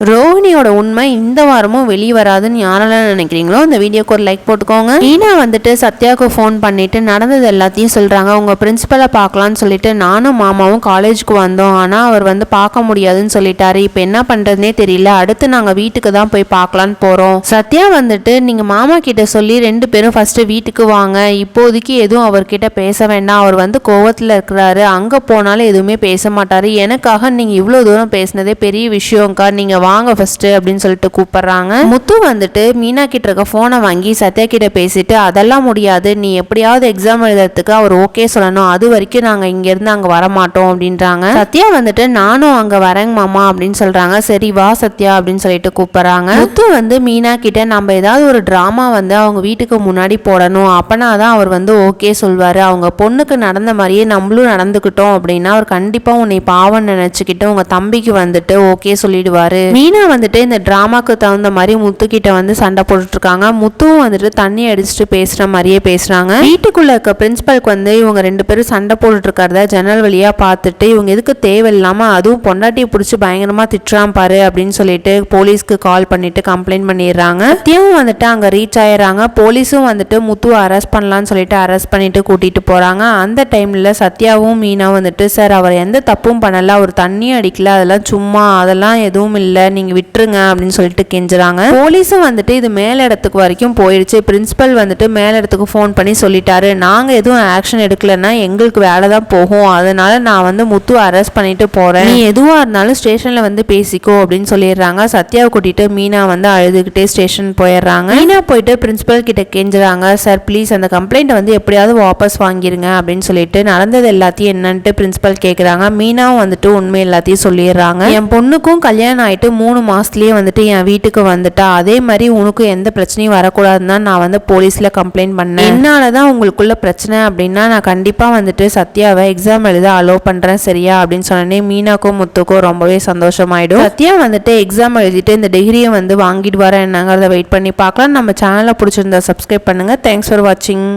ரோஹிணியோட உண்மை இந்த வாரமும் வெளியே வராதுன்னு யாரெல்லாம் நினைக்கிறீங்களோ அந்த வீடியோக்கு ஒரு லைக் போட்டுக்கோங்க. மீனா வந்துட்டு சத்யாவுக்கு ஃபோன் பண்ணிட்டு நடந்தது எல்லாத்தையும் சொல்றாங்க. உங்க பிரின்சிபலை பார்க்கலான்னு சொல்லிட்டு நானும் மாமாவும் காலேஜுக்கு வந்தோம், ஆனா அவர் வந்து பார்க்க முடியாதுன்னு சொல்லிட்டாரு. இப்போ என்ன பண்றதுனே தெரியல. அடுத்து நாங்க வீட்டுக்கு தான் போய் பார்க்கலான்னு போறோம். சத்யா வந்துட்டு நீங்க மாமா கிட்ட சொல்லி 2 பேரும் ஃபர்ஸ்ட் வீட்டுக்கு வாங்க, இப்போதைக்கு எதுவும் அவர்கிட்ட பேச வேண்டாம், அவர் வந்து கோவத்துல இருக்கிறாரு, அங்க போனாலும் எதுவுமே பேச மாட்டாரு, எனக்காக நீங்க இவ்வளவு தூரம் பேசினதே பெரிய விஷயம்க்கா, நீங்க வாங்க ஃபர்ஸ்ட் அப்படின்னு சொல்லிட்டு கூப்பிடுறாங்க. முத்து வந்துட்டு மீனா கிட்ட இருக்க போனை வாங்கி சத்யா கிட்ட பேசிட்டு அதெல்லாம் முடியாது, நீ எப்படியாவது எக்ஸாம் எழுதுறதுக்கு அவர் ஓகே சொல்லணும், அது வரைக்கும் நாங்க இங்க இருந்து அங்க வரமாட்டோம் அப்படின்றாங்க. சத்யா வந்துட்டு நானும் அங்க வரேங்க மாமா அப்படின்னு சொல்றாங்க. சரி வா சத்யா அப்படின்னு சொல்லிட்டு கூப்பிடுறாங்க. முத்து வந்து மீனா கிட்ட நம்ம ஏதாவது ஒரு டிராமா வந்து அவங்க வீட்டுக்கு முன்னாடி போடணும், அப்பனாதான் அவர் வந்து ஓகே சொல்வாரு, அவங்க பொண்ணுக்கு நடந்த மாதிரியே நம்மளும் நடந்துக்கிட்டோம் அப்படின்னா அவர் கண்டிப்பா உன்னை பாவம் நினைச்சுக்கிட்டு உங்க தம்பிக்கு வந்துட்டு ஓகே சொல்லிடுவாரு. மீனா வந்துட்டு இந்த டிராமாக்கு தகுந்த மாதிரி முத்து கிட்ட வந்து சண்டை போட்டுட்டு இருக்காங்க. முத்துவும் வந்துட்டு தண்ணி அடிச்சுட்டு பேசுற மாதிரியே பேசுறாங்க. வீட்டுக்குள்ள இருக்க பிரின்சிபலுக்கு வந்து இவங்க 2 பேரும் சண்டை போட்டுட்டு இருக்கிறத ஜன்னல் வழியா பார்த்துட்டு இவங்க எதுக்கு தேவையில்லாம அதுவும் பொண்டாட்டியை பிடிச்சி பயங்கரமா திட்டுறான் பாரு அப்படின்னு சொல்லிட்டு போலீஸ்க்கு கால் பண்ணிட்டு கம்ப்ளைண்ட் பண்ணிடுறாங்க. சத்யாவும் வந்துட்டு அங்க ரீச் ஆயிடுறாங்க. போலீஸும் வந்துட்டு முத்துவை அரெஸ்ட் பண்ணலாம்னு சொல்லிட்டு அரெஸ்ட் பண்ணிட்டு கூட்டிட்டு போறாங்க. அந்த டைம்ல சத்யாவும் மீனா வந்துட்டு சார் அவர் எந்த தப்பும் பண்ணல, அவர் தண்ணி அடிக்கல, அதெல்லாம் சும்மா, அதெல்லாம் எதுவும் இல்லை, நீங்க விட்டுருங்க அப்படின்னு சொல்லிட்டு கெஞ்சுறாங்க. போலீஸும் வந்துட்டு இது மேல் இடத்துக்கு வரைக்கும் போயிடுச்சு. பிரின்சிபல் வந்துட்டு மேல் இடத்துக்கு ஃபோன் பண்ணி சொல்லிட்டாரு, நாங்க எதுவும் ஆக்ஷன் எடுக்கலன்னா எங்களுக்கு வேலை தான் போகும், அதனால நான் வந்து முத்து அரெஸ்ட் பண்ணிட்டு போறேன், நீ எதுவா இருந்தாலும் ஸ்டேஷன்ல வந்து பேசிக்கோ அப்படின்னு சொல்லிடுறாங்க. சத்யாவை கூட்டிட்டு மீனா வந்து அழுதுகிட்டே ஸ்டேஷன் போயிடுறாங்க. மீனா போயிட்டு பிரின்சிபல் கிட்ட கெஞ்சுறாங்க, சார் ப்ளீஸ் அந்த கம்ப்ளைண்ட் வந்து எப்படியாவது வாபஸ் வாங்கிருங்க அப்படின்னு சொல்லிட்டு நடந்தது எல்லாத்தையும் என்னன்ட்டு பிரின்சிபல் கேட்குறாங்க. மீனாவும் வந்துட்டு உண்மை எல்லாத்தையும் சொல்லிடுறாங்க. என் பொண்ணுக்கும் கல்யாணம் ஆயிட்டு 3 மாசத்துலயே வந்துட்டு என் வீட்டுக்கு வந்துட்டா, அதே மாதிரி உனக்கு எந்த பிரச்சனையும் வரக்கூடாதுன்னு நான் வந்து போலீஸ்ல கம்ப்ளைண்ட் பண்ணேன், என்னாலதான் உங்களுக்குள்ள பிரச்சனை அப்படின்னா நான் கண்டிப்பா வந்துட்டு சத்யாவை எக்ஸாம் எழுத அலோவ் பண்றேன் சரியா அப்படின்னு சொன்னே மீனாக்கும் முத்துக்கும் ரொம்பவே சந்தோஷமாயிடும். சத்யா வந்துட்டு எக்ஸாம் எழுதிட்டு இந்த டிகிரியை வந்து வாங்கிட்டு வர என்னங்கிறத வெயிட் பண்ணி பார்க்கலாம். நம்ம சேனலை பிடிச்சிருந்தா சப்ஸ்கிரைப் பண்ணுங்க. தேங்க்ஸ் ஃபார் வாட்சிங்.